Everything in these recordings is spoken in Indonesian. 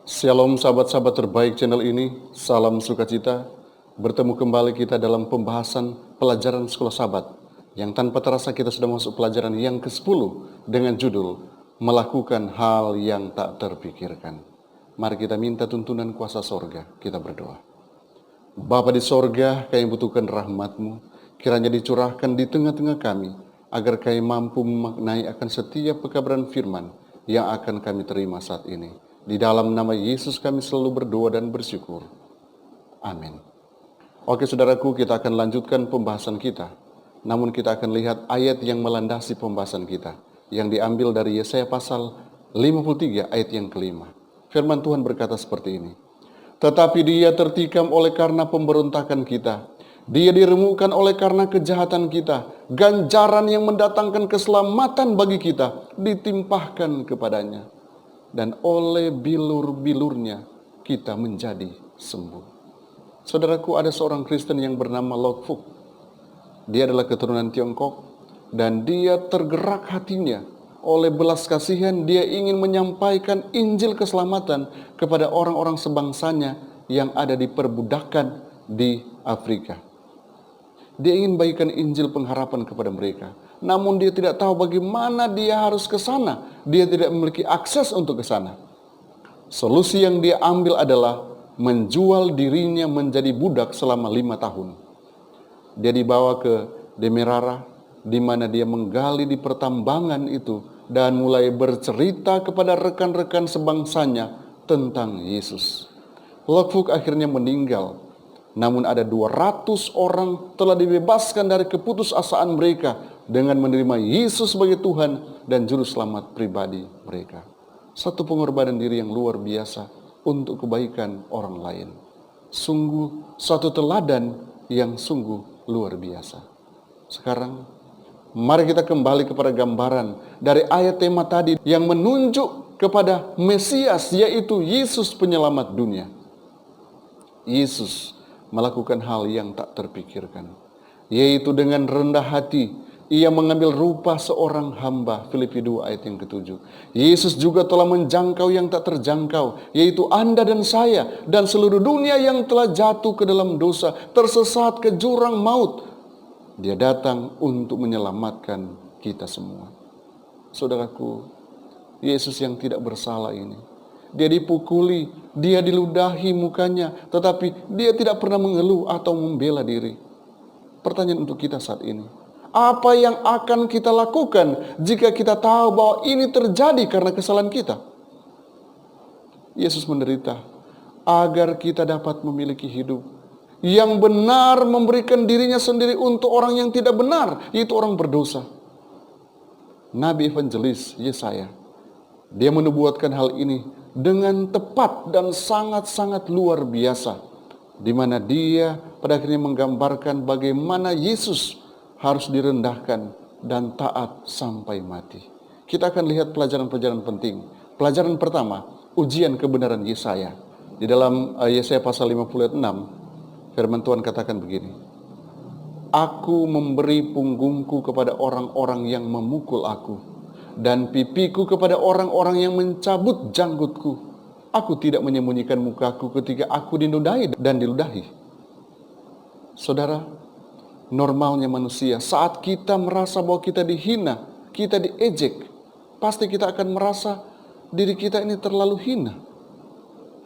Shalom sahabat-sahabat terbaik channel ini, salam sukacita. Bertemu kembali kita dalam pembahasan pelajaran sekolah sahabat yang tanpa terasa kita sudah masuk pelajaran yang ke-10 dengan judul Melakukan Hal Yang Tak Terpikirkan. Mari kita minta tuntunan kuasa sorga, kita berdoa. Bapa di sorga, kami butuhkan rahmat-Mu, kiranya dicurahkan di tengah-tengah kami, agar kami mampu memaknai akan setiap pekabaran firman yang akan kami terima saat ini. Di dalam nama Yesus kami selalu berdoa dan bersyukur. Amin. Oke saudaraku, kita akan lanjutkan pembahasan kita. Namun kita akan lihat ayat yang melandasi pembahasan kita, yang diambil dari Yesaya pasal 53 ayat yang kelima. Firman Tuhan berkata seperti ini. Tetapi dia tertikam oleh karena pemberontakan kita. Dia diremukkan oleh karena kejahatan kita. Ganjaran yang mendatangkan keselamatan bagi kita ditimpahkan kepadanya. Dan oleh bilur-bilurnya kita menjadi sembuh. Saudaraku, ada seorang Kristen yang bernama Lok Fuk. Dia adalah keturunan Tiongkok dan dia tergerak hatinya oleh belas kasihan. Dia ingin menyampaikan Injil keselamatan kepada orang-orang sebangsanya yang ada di perbudakan di Afrika. Dia ingin bagikan Injil pengharapan kepada mereka. Namun dia tidak tahu bagaimana dia harus ke sana. Dia tidak memiliki akses untuk ke sana. Solusi yang dia ambil adalah menjual dirinya menjadi budak selama 5 tahun. Dia dibawa ke Demerara, di mana dia menggali di pertambangan itu dan mulai bercerita kepada rekan-rekan sebangsanya tentang Yesus. Lok Fuk akhirnya meninggal. Namun ada 200 orang telah dibebaskan dari keputusasaan mereka dengan menerima Yesus sebagai Tuhan dan Juru Selamat pribadi mereka. Satu pengorbanan diri yang luar biasa untuk kebaikan orang lain. Sungguh suatu teladan yang sungguh luar biasa. Sekarang mari kita kembali kepada gambaran dari ayat tema tadi yang menunjuk kepada Mesias, yaitu Yesus penyelamat dunia. Yesus melakukan hal yang tak terpikirkan, yaitu dengan rendah hati ia mengambil rupa seorang hamba. Filipi 2 ayat yang ke-7. Yesus juga telah menjangkau yang tak terjangkau, yaitu Anda dan saya dan seluruh dunia yang telah jatuh ke dalam dosa, tersesat ke jurang maut. Dia datang untuk menyelamatkan kita semua. Saudaraku, Yesus yang tidak bersalah ini, dia dipukuli, dia diludahi mukanya, tetapi dia tidak pernah mengeluh atau membela diri. Pertanyaan untuk kita saat ini, apa yang akan kita lakukan jika kita tahu bahwa ini terjadi karena kesalahan kita? Yesus menderita agar kita dapat memiliki hidup yang benar, memberikan dirinya sendiri untuk orang yang tidak benar, yaitu orang berdosa. Nabi evangelis Yesaya, dia menubuatkan hal ini dengan tepat dan sangat-sangat luar biasa, di mana dia pada akhirnya menggambarkan bagaimana Yesus harus direndahkan dan taat sampai mati. Kita akan lihat pelajaran-pelajaran penting. Pelajaran pertama, ujian kebenaran Yesaya. Di dalam Yesaya pasal 50 ayat 6, firman Tuhan katakan begini. Aku memberi punggungku kepada orang-orang yang memukul aku, dan pipiku kepada orang-orang yang mencabut janggutku. Aku tidak menyembunyikan mukaku ketika aku dinodai dan diludahi. Saudara, normalnya manusia, saat kita merasa bahwa kita dihina, kita diejek, pasti kita akan merasa diri kita ini terlalu hina.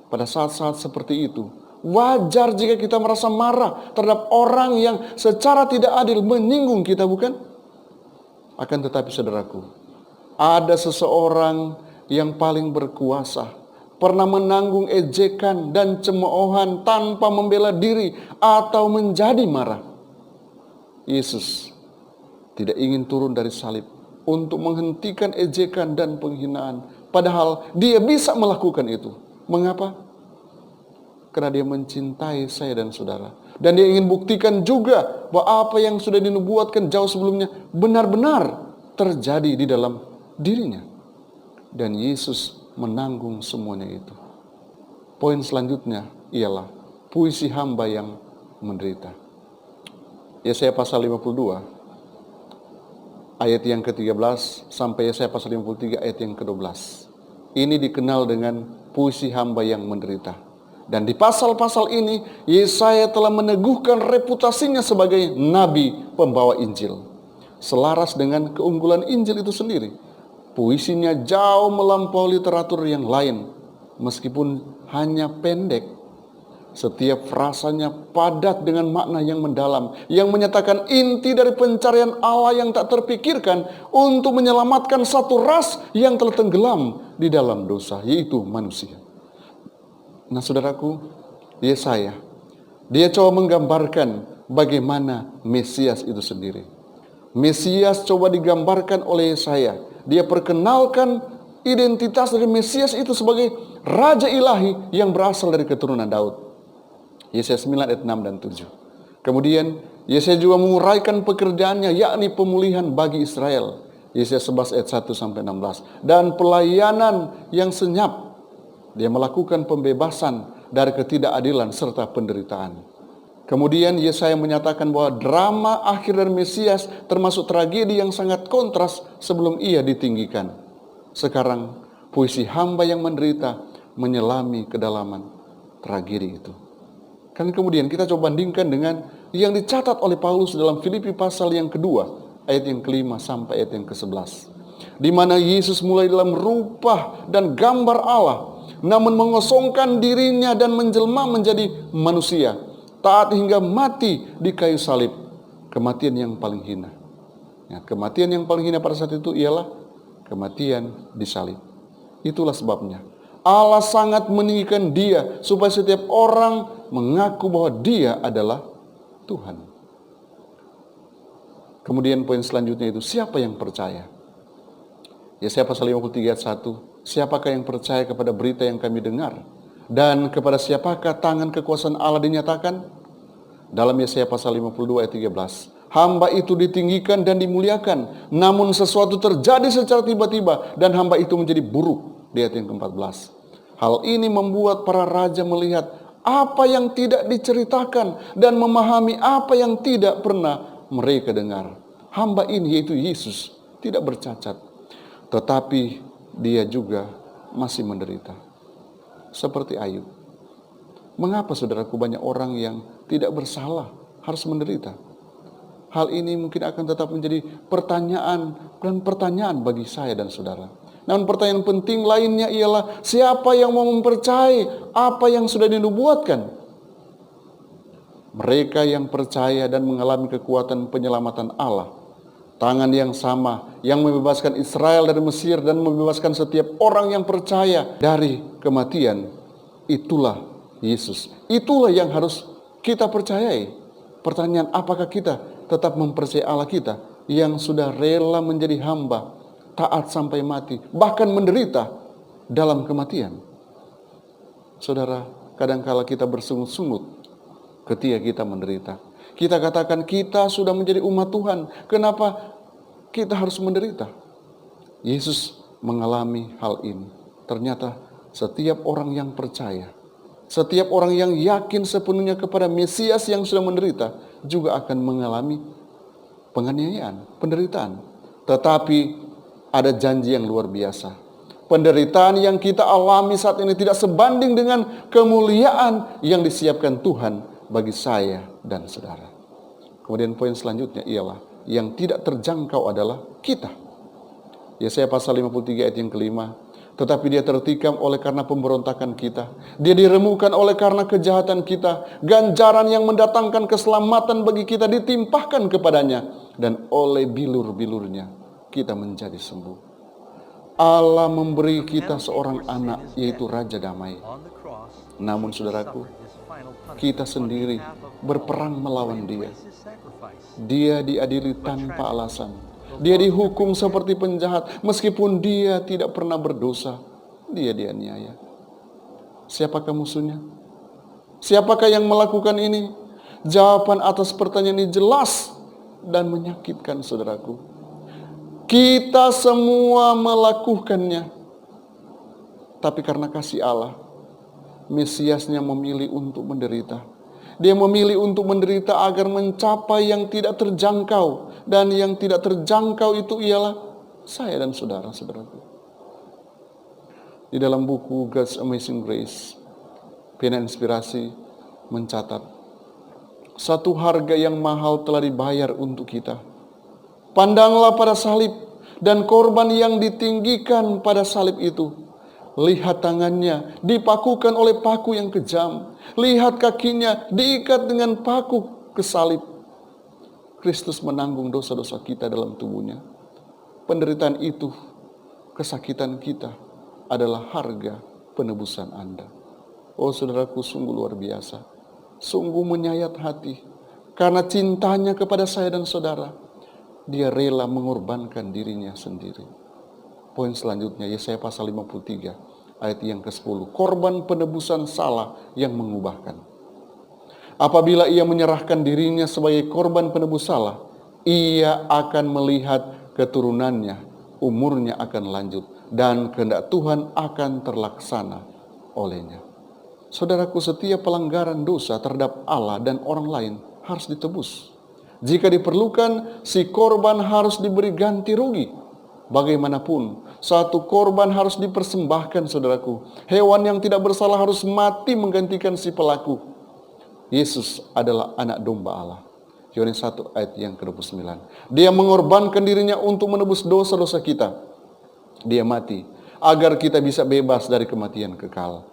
Pada saat-saat seperti itu, wajar jika kita merasa marah terhadap orang yang secara tidak adil menyinggung kita, bukan? Akan tetapi saudaraku, ada seseorang yang paling berkuasa, pernah menanggung ejekan dan cemoohan tanpa membela diri atau menjadi marah. Yesus tidak ingin turun dari salib untuk menghentikan ejekan dan penghinaan, padahal dia bisa melakukan itu. Mengapa? Karena dia mencintai saya dan saudara, dan dia ingin buktikan juga bahwa apa yang sudah dinubuatkan jauh sebelumnya benar-benar terjadi di dalam dirinya, dan Yesus menanggung semuanya itu. Poin selanjutnya ialah puisi hamba yang menderita. Yesaya pasal 52 ayat yang ke-13 sampai Yesaya pasal 53 ayat yang ke-12. Ini dikenal dengan puisi hamba yang menderita. Dan di pasal-pasal ini, Yesaya telah meneguhkan reputasinya sebagai nabi pembawa Injil. Selaras dengan keunggulan Injil itu sendiri, puisinya jauh melampaui literatur yang lain. Meskipun hanya pendek, setiap frasanya padat dengan makna yang mendalam, yang menyatakan inti dari pencarian Allah yang tak terpikirkan untuk menyelamatkan satu ras yang telah tenggelam di dalam dosa, yaitu manusia. Nah saudaraku, Yesaya, dia coba menggambarkan bagaimana Mesias itu sendiri. Mesias coba digambarkan oleh Yesaya. Dia perkenalkan identitas dari Mesias itu sebagai Raja Ilahi yang berasal dari keturunan Daud. Yesaya 9 ayat 6 dan 7. Kemudian Yesaya juga menguraikan pekerjaannya, yakni pemulihan bagi Israel. Yesaya 11 ayat 1 sampai 16. Dan pelayanan yang senyap. Dia melakukan pembebasan dari ketidakadilan serta penderitaan. Kemudian Yesaya menyatakan bahwa drama akhir dari Mesias termasuk tragedi yang sangat kontras sebelum ia ditinggikan. Sekarang puisi hamba yang menderita menyelami kedalaman tragedi itu. Kan kemudian kita coba bandingkan dengan yang dicatat oleh Paulus dalam Filipi pasal yang kedua, ayat yang kelima sampai ayat yang ke-11. Di mana Yesus mulai dalam rupa dan gambar Allah, namun mengosongkan dirinya dan menjelma menjadi manusia, taat hingga mati di kayu salib, kematian yang paling hina. Ya, kematian yang paling hina pada saat itu ialah kematian di salib. Itulah sebabnya Allah sangat meninggikan dia supaya setiap orang mengaku bahwa dia adalah Tuhan. Kemudian poin selanjutnya itu, siapa yang percaya? Yesaya pasal 53 ayat 1. Siapakah yang percaya kepada berita yang kami dengar? Dan kepada siapakah tangan kekuasaan Allah dinyatakan? Dalam Yesaya pasal 52 ayat 13. Hamba itu ditinggikan dan dimuliakan, namun sesuatu terjadi secara tiba-tiba dan hamba itu menjadi buruk. Di ayat yang ke-14. Hal ini membuat para raja melihat apa yang tidak diceritakan dan memahami apa yang tidak pernah mereka dengar. Hamba ini, yaitu Yesus, tidak bercacat, tetapi dia juga masih menderita. Seperti Ayub. Mengapa saudaraku banyak orang yang tidak bersalah harus menderita? Hal ini mungkin akan tetap menjadi pertanyaan dan pertanyaan bagi saya dan saudara. Namun pertanyaan penting lainnya ialah, siapa yang mau mempercayai apa yang sudah dinubuatkan? Mereka yang percaya dan mengalami kekuatan penyelamatan Allah, tangan yang sama yang membebaskan Israel dari Mesir dan membebaskan setiap orang yang percaya dari kematian, itulah Yesus. Itulah yang harus kita percayai. Pertanyaan, apakah kita tetap mempercayai Allah kita yang sudah rela menjadi hamba, taat sampai mati, bahkan menderita dalam kematian? Saudara, kadangkala kita bersungut-sungut ketika kita menderita. Kita katakan kita sudah menjadi umat Tuhan, kenapa kita harus menderita? Yesus mengalami hal ini. Ternyata setiap orang yang percaya, setiap orang yang yakin sepenuhnya kepada Mesias yang sudah menderita, juga akan mengalami penganiayaan, penderitaan. Tetapi ada janji yang luar biasa. Penderitaan yang kita alami saat ini tidak sebanding dengan kemuliaan yang disiapkan Tuhan bagi saya dan saudara. Kemudian poin selanjutnya ialah yang tidak terjangkau adalah kita. Yesaya pasal 53 ayat yang kelima. Tetapi dia tertikam oleh karena pemberontakan kita. Dia diremukkan oleh karena kejahatan kita. Ganjaran yang mendatangkan keselamatan bagi kita ditimpahkan kepadanya. Dan oleh bilur-bilurnya kita menjadi sembuh. Allah memberi kita seorang anak, yaitu Raja Damai. Namun saudaraku, kita sendiri berperang melawan dia. Dia diadili tanpa alasan. Dia dihukum seperti penjahat, meskipun dia tidak pernah berdosa. Dia dianiaya. Siapakah musuhnya? Siapakah yang melakukan ini? Jawaban atas pertanyaan ini jelas dan menyakitkan, saudaraku. Kita semua melakukannya. Tapi karena kasih Allah, Mesiasnya memilih untuk menderita. Dia memilih untuk menderita agar mencapai yang tidak terjangkau. Dan yang tidak terjangkau itu ialah saya dan saudara-saudaraku. Di dalam buku God's Amazing Grace, pena inspirasi mencatat, satu harga yang mahal telah dibayar untuk kita. Pandanglah pada salib dan korban yang ditinggikan pada salib itu. Lihat tangannya dipakukan oleh paku yang kejam. Lihat kakinya diikat dengan paku ke salib. Kristus menanggung dosa-dosa kita dalam tubuhnya. Penderitaan itu, kesakitan kita adalah harga penebusan Anda. Oh saudaraku, sungguh luar biasa. Sungguh menyayat hati. Karena cintanya kepada saya dan saudara, Dia rela mengorbankan dirinya sendiri. Poin selanjutnya, Yesaya pasal 53 ayat yang ke-10. Korban penebusan salah yang mengubahkan. Apabila ia menyerahkan dirinya sebagai korban penebus salah, ia akan melihat keturunannya, umurnya akan lanjut, dan kehendak Tuhan akan terlaksana olehnya. Saudaraku, setiap pelanggaran dosa terhadap Allah dan orang lain harus ditebus. Jika diperlukan, si korban harus diberi ganti rugi. Bagaimanapun, satu korban harus dipersembahkan, saudaraku. Hewan yang tidak bersalah harus mati menggantikan si pelaku. Yesus adalah anak domba Allah. Yohanes 1 ayat yang ke-29. Dia mengorbankan dirinya untuk menebus dosa-dosa kita. Dia mati agar kita bisa bebas dari kematian kekal.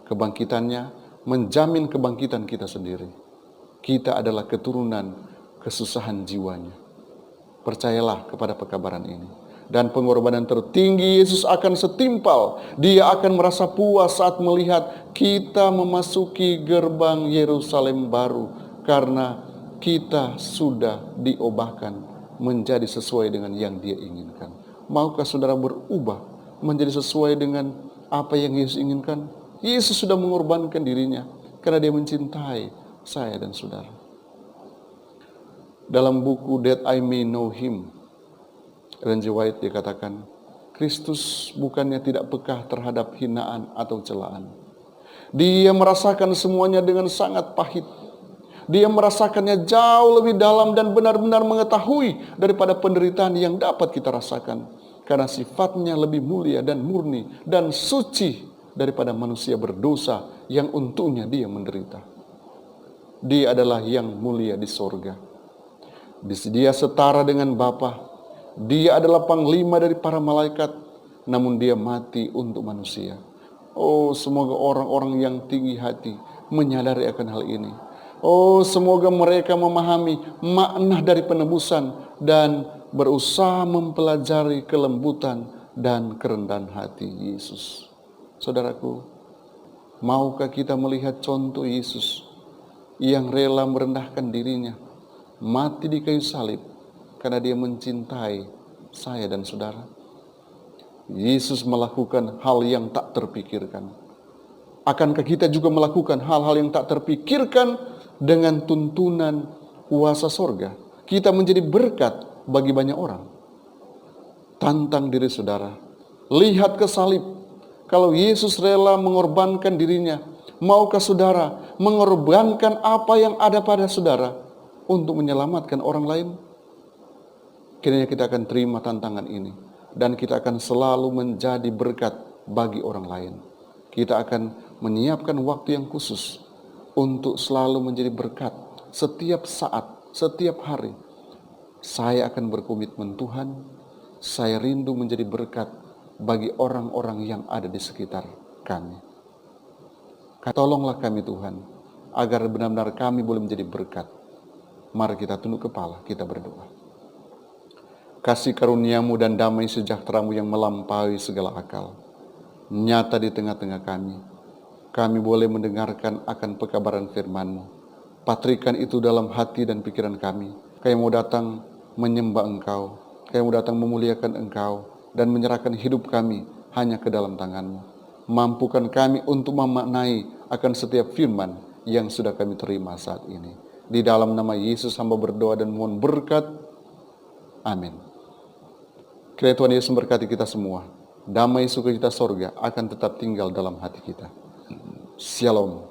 Kebangkitannya menjamin kebangkitan kita sendiri. Kita adalah keturunan kesusahan jiwanya. Percayalah kepada pekabaran ini. Dan pengorbanan tertinggi Yesus akan setimpal. Dia akan merasa puas saat melihat kita memasuki gerbang Yerusalem baru. Karena kita sudah diubahkan menjadi sesuai dengan yang Dia inginkan. Maukah saudara berubah menjadi sesuai dengan apa yang Yesus inginkan? Yesus sudah mengorbankan dirinya karena Dia mencintai saya dan saudara. Dalam buku That I May Know Him, Ellen G. White dikatakan, Kristus bukannya tidak peka terhadap hinaan atau celaan. Dia merasakan semuanya dengan sangat pahit. Dia merasakannya jauh lebih dalam dan benar-benar mengetahui daripada penderitaan yang dapat kita rasakan. Karena sifatnya lebih mulia dan murni dan suci daripada manusia berdosa yang untuknya dia menderita. Dia adalah yang mulia di sorga. Dia setara dengan Bapa. Dia adalah panglima dari para malaikat, namun dia mati untuk manusia. Oh, semoga orang-orang yang tinggi hati menyadari akan hal ini. Oh, semoga mereka memahami makna dari penebusan dan berusaha mempelajari kelembutan dan kerendahan hati Yesus. Saudaraku, maukah kita melihat contoh Yesus yang rela merendahkan dirinya, mati di kayu salib, karena Dia mencintai saya dan saudara? Yesus melakukan hal yang tak terpikirkan. Akankah kita juga melakukan hal-hal yang tak terpikirkan dengan tuntunan kuasa sorga? Kita menjadi berkat bagi banyak orang. Tantang diri saudara. Lihat ke salib. Kalau Yesus rela mengorbankan dirinya, maukah saudara mengorbankan apa yang ada pada saudara untuk menyelamatkan orang lain? Kiranya kita akan terima tantangan ini dan kita akan selalu menjadi berkat bagi orang lain. Kita akan menyiapkan waktu yang khusus untuk selalu menjadi berkat setiap saat, setiap hari. Saya akan berkomitmen, Tuhan, saya rindu menjadi berkat bagi orang-orang yang ada di sekitar kami. Tolonglah kami, Tuhan, agar benar-benar kami boleh menjadi berkat. Mari kita tunduk kepala, kita berdoa. Kasih karuniamu dan damai sejahteramu yang melampaui segala akal nyata di tengah-tengah kami. Kami boleh mendengarkan akan pekabaran firman-Mu. Patrikan itu dalam hati dan pikiran kami. Kami mau datang menyembah Engkau. Kami mau datang memuliakan Engkau dan menyerahkan hidup kami hanya ke dalam tangan-Mu. Mampukan kami untuk memaknai akan setiap firman yang sudah kami terima saat ini. Di dalam nama Yesus hamba berdoa dan mohon berkat. Amin. Kiranya Tuhan Yesus memberkati kita semua. Damai sukacita sorga akan tetap tinggal dalam hati kita. Shalom.